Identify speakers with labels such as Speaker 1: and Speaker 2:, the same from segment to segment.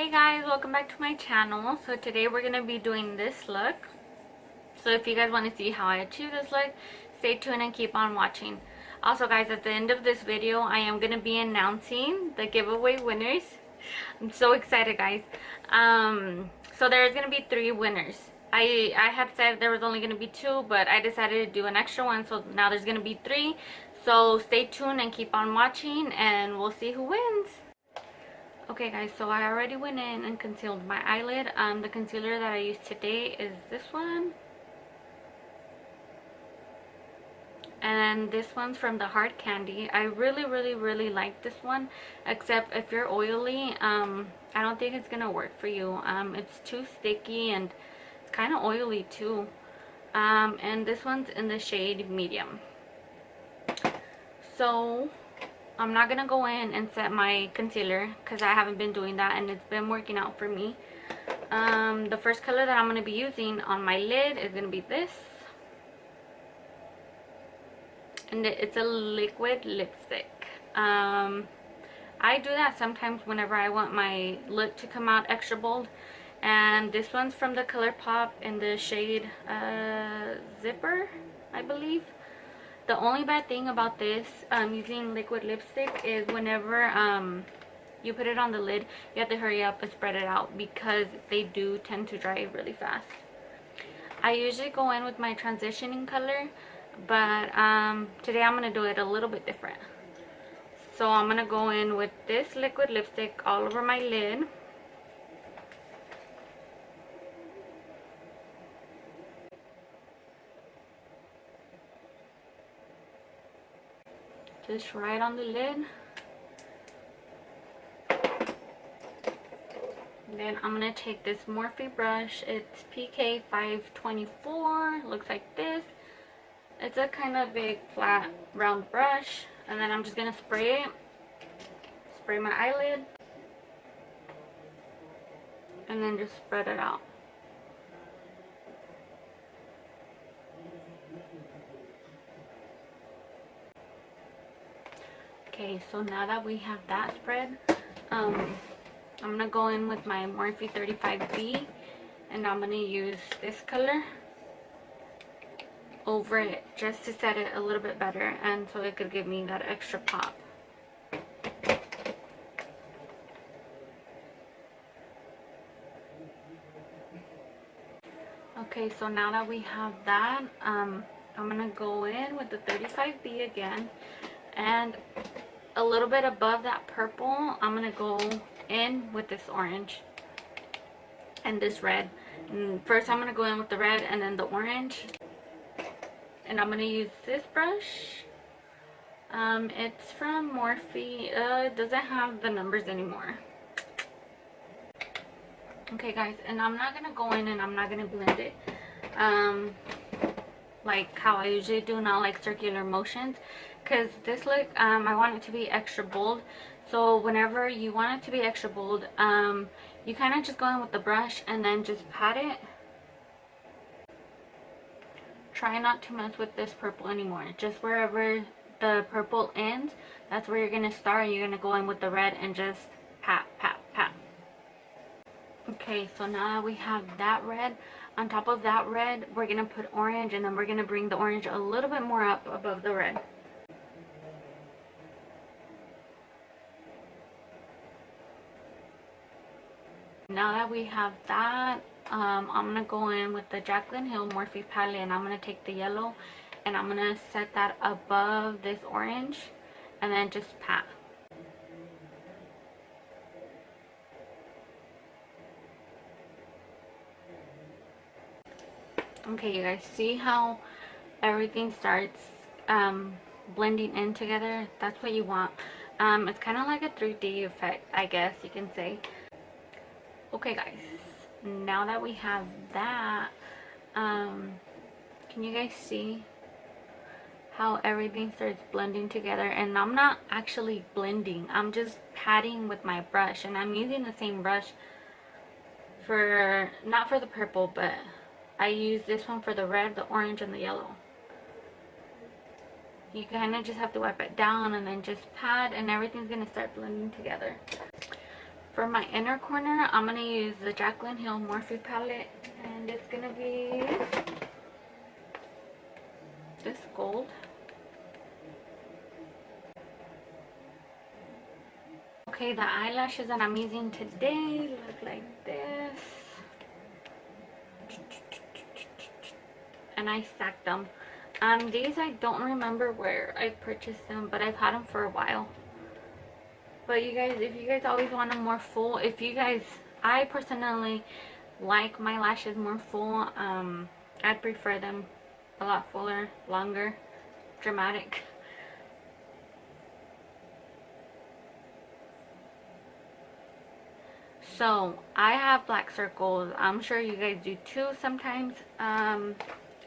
Speaker 1: Hey guys, welcome back to my channel. So today we're going to be doing this look. So if you guys want to see how I achieve this look, stay tuned and keep on watching. Also guys, at the end of this video, I am going to be announcing the giveaway winners. I'm so excited guys. So there's going to be 3 winners. I had said there was only going to be 2, but I decided to do an extra one, so now there's going to be 3. So stay tuned and keep on watching and we'll see who wins. Okay guys, so I already went in and concealed my eyelid. The concealer that I use today is this one. And this one's from the Hard Candy. I really like this one, except if you're oily, I don't think it's gonna work for you. It's too sticky and it's kind of oily too. And this one's in the shade medium. So I'm not gonna go in and set my concealer because I haven't been doing that and it's been working out for me. The first color that I'm gonna be using on my lid is gonna be this, and it's a liquid lipstick. I do that sometimes whenever I want my look to come out extra bold, and this one's from the ColourPop in the shade Zipper, I believe. The only bad thing about this using liquid lipstick is whenever you put it on the lid, you have to hurry up and spread it out because they do tend to dry really fast. I usually go in with my transitioning color, but today I'm going to do it a little bit different. So I'm going to go in with this liquid lipstick all over my lid. Just right on the lid. Then I'm going to take this Morphe brush. It's PK 524. Looks like this. It's a kind of big flat round brush. And then I'm just going to spray it. Spray my eyelid. And then just spread it out. Okay, so now that we have that spread, I'm going to go in with my Morphe 35B, and I'm going to use this color over it just to set it a little bit better and so it could give me that extra pop. Okay, so now that we have that, I'm going to go in with the 35B again, and a little bit above that purple, I'm going to go in with this orange and this red. And first I'm going to go in with the red and then the orange. And I'm going to use this brush. It's from Morphe. It doesn't have the numbers anymore. Okay guys, and I'm not going to go in and I'm not going to blend it. Like how I usually do, not like circular motions, because this look I want it to be extra bold. So whenever you want it to be extra bold, you kind of just go in with the brush and then just pat it. Try not to mess with this purple anymore. Just wherever the purple ends, that's where you're going to start. You're going to go in with the red and just pat, pat, pat. Okay, so now that we have that red, on top of that red, we're going to put orange, and then we're going to bring the orange a little bit more up above the red. Now that we have that, I'm going to go in with the Jaclyn Hill Morphe palette, and I'm going to take the yellow, and I'm going to set that above this orange, and then just pat. Okay, you guys, see how everything starts blending in together? That's what you want. It's kind of like a 3D effect, I guess you can say. Okay guys, now that we have that, can you guys see how everything starts blending together? And I'm not actually blending, I'm just patting with my brush, and I'm using the same brush for, not for the purple, but I use this one for the red, the orange, and the yellow. You kind of just have to wipe it down and then just pat, and everything's going to start blending together. For for my inner corner, I'm going to use the Jaclyn Hill Morphe palette. And it's going to be this gold. Okay, the eyelashes that I'm using today look like this. And I stacked them. These I don't remember where I purchased them, but I've had them for a while. But you guys, if you guys always want them more full, I personally like my lashes more full. I'd prefer them a lot fuller, longer, dramatic. So I have black circles. I'm sure you guys do too sometimes. I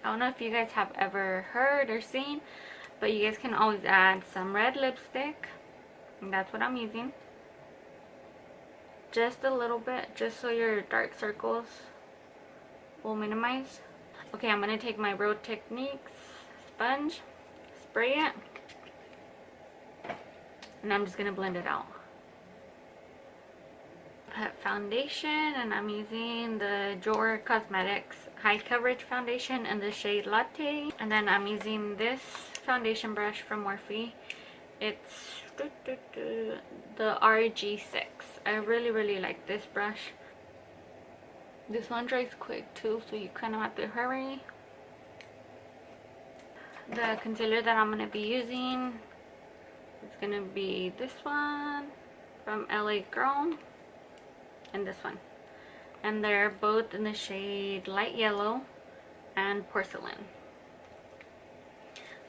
Speaker 1: don't know if you guys have ever heard or seen, but you guys can always add some red lipstick. And that's what I'm using. Just a little bit, just so your dark circles will minimize. Okay, I'm going to take my Real Techniques sponge, spray it, and I'm just going to blend it out. Put foundation, and I'm using the Jouer Cosmetics High Coverage Foundation in the shade Latte. And then I'm using this foundation brush from Morphe. It's the RG6. I really like this brush. This one dries quick too, so you kind of have to hurry. The concealer that I'm going to be using is going to be this one from lagirl and this one. And they're both in the shade light yellow and porcelain.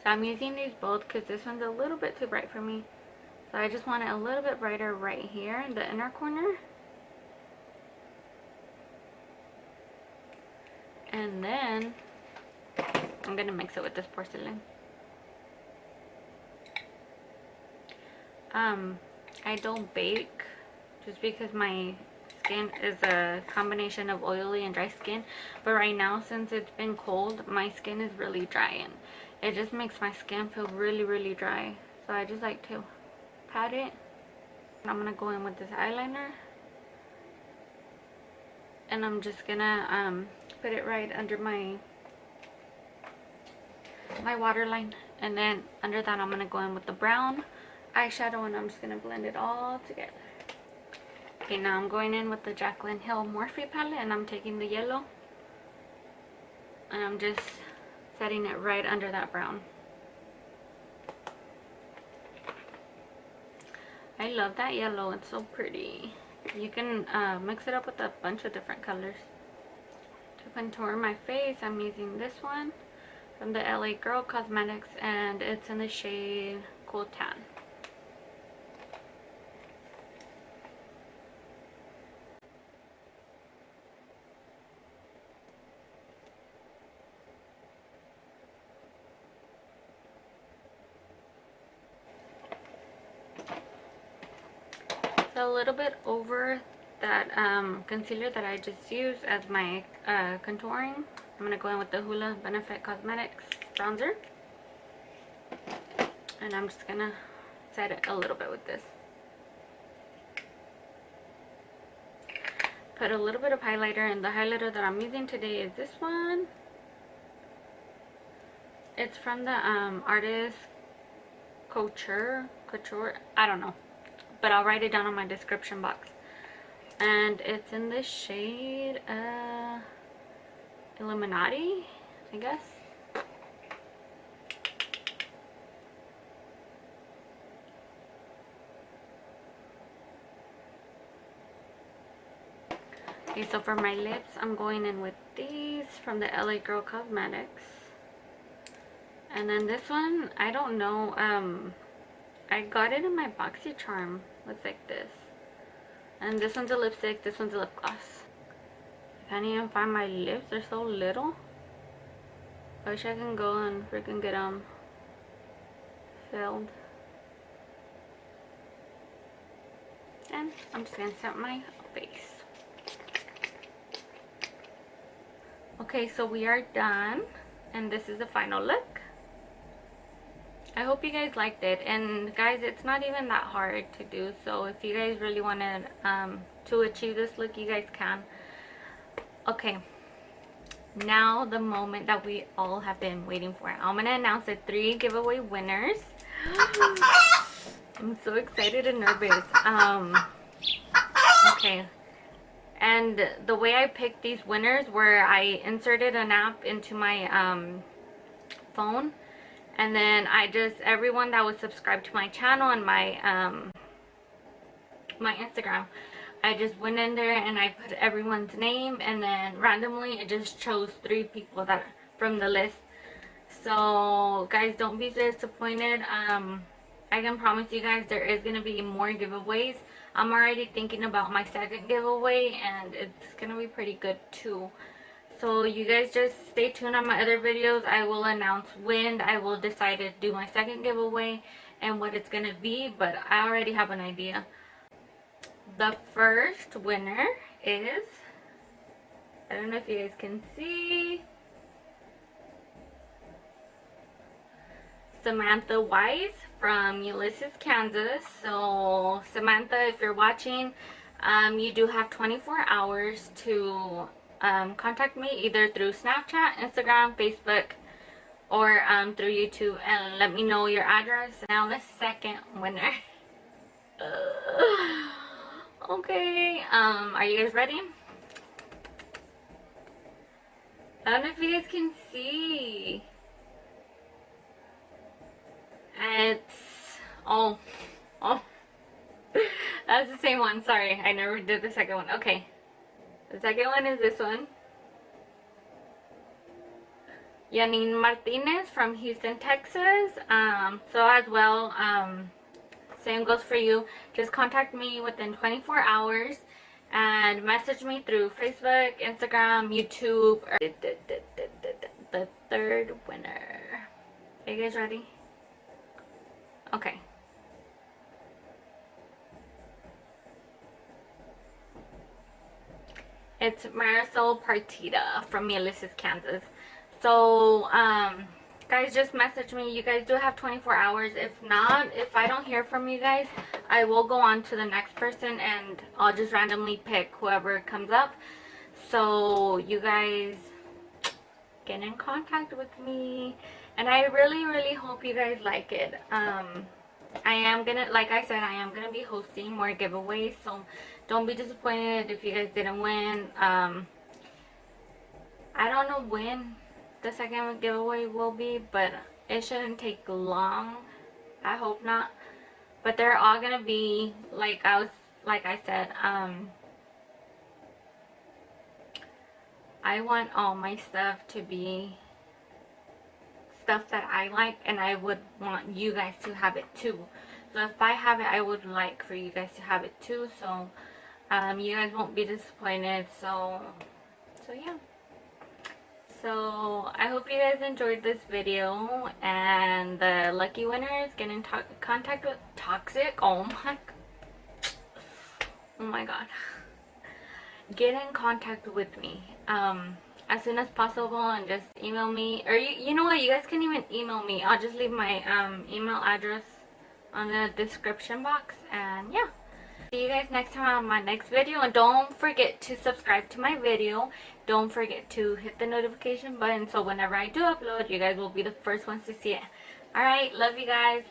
Speaker 1: So I'm using these both because this one's a little bit too bright for me. So I just want it a little bit brighter right here in the inner corner. And then I'm going to mix it with this porcelain. I don't bake just because my skin is a combination of oily and dry skin. But right now, since it's been cold, my skin is really dry and it just makes my skin feel really dry. So I just like to pat it. And I'm going to go in with this eyeliner. And I'm just going to put it right under my waterline. And then under that I'm going to go in with the brown eyeshadow and I'm just going to blend it all together. Okay, now I'm going in with the Jaclyn Hill Morphe palette and I'm taking the yellow. And I'm just setting it right under that brown. I love that yellow, it's so pretty. You can mix it up with a bunch of different colors. To contour my face, I'm using this one from the lagirl Cosmetics and it's in the shade Cool Tan. So a little bit over that concealer that I just used as my contouring, I'm going to go in with the Hoola Benefit Cosmetics bronzer. And I'm just going to set it a little bit with this. Put a little bit of highlighter, and the highlighter that I'm using today is this one. It's from the Artist Couture, I don't know. But I'll write it down on my description box. And it's in the shade Illuminati, I guess. Okay, so for my lips, I'm going in with these from the lagirl Cosmetics. And then this one, I don't know, I got it in my BoxyCharm. Looks like this. And this one's a lipstick, this one's a lip gloss. I can't even find my lips, they're so little. I wish I can go and freaking get them filled. And I'm just gonna set my face. Okay, so we are done. And this is the final look. I hope you guys liked it. And guys, it's not even that hard to do. So if you guys really wanted to achieve this look, you guys can. Okay. Now the moment that we all have been waiting for. I'm going to announce the 3 giveaway winners. I'm so excited and nervous. Okay. And the way I picked these winners were I inserted an app into my phone, and then I just, everyone that was subscribed to my channel and my my Instagram, I just went in there and I put everyone's name, and then randomly it just chose 3 people that from the list. So guys, don't be disappointed. I can promise you guys there is gonna be more giveaways. I'm already thinking about my second giveaway, and it's gonna be pretty good too. So you guys just stay tuned on my other videos. I will announce when I will decide to do my second giveaway and what it's gonna be, but I already have an idea. The first winner is, I don't know if you guys can see, Samantha Wise from Ulysses, Kansas. So Samantha, if you're watching, you do have 24 hours to contact me either through Snapchat, Instagram, Facebook, or through YouTube, and let me know your address. Now the second winner. Okay, are you guys ready? I don't know if you guys can see. It's oh that's the same one. Sorry, I never did the second one. Okay, the second one is this one. Janine Martinez from Houston, Texas. So as well, same goes for you. Just contact me within 24 hours and message me through Facebook, Instagram, YouTube. The third winner. Are you guys ready? Okay. It's Marisol Partida from Ulysses, Kansas. So, guys, just message me. You guys do have 24 hours. If not, if I don't hear from you guys, I will go on to the next person and I'll just randomly pick whoever comes up. So, you guys get in contact with me. And I really, really hope you guys like it. I am gonna, like I said, I am gonna be hosting more giveaways, so don't be disappointed if you guys didn't win. I don't know when the second giveaway will be, but it shouldn't take long. I hope not. But they're all gonna be like I said, I want all my stuff to be stuff that I like, and I would want you guys to have it too. So if I have it, I would like for you guys to have it too, so you guys won't be disappointed. So yeah. So I hope you guys enjoyed this video, and the lucky winners get in contact with Toxic. Oh my god. Get in contact with me as soon as possible, and just email me, or you know what, you guys can even email me. I'll just leave my email address on the description box, and yeah. See you guys next time on my next video, and don't forget to subscribe to my video. Don't forget to hit the notification button so whenever I do upload, you guys will be the first ones to see it. Alright, love you guys.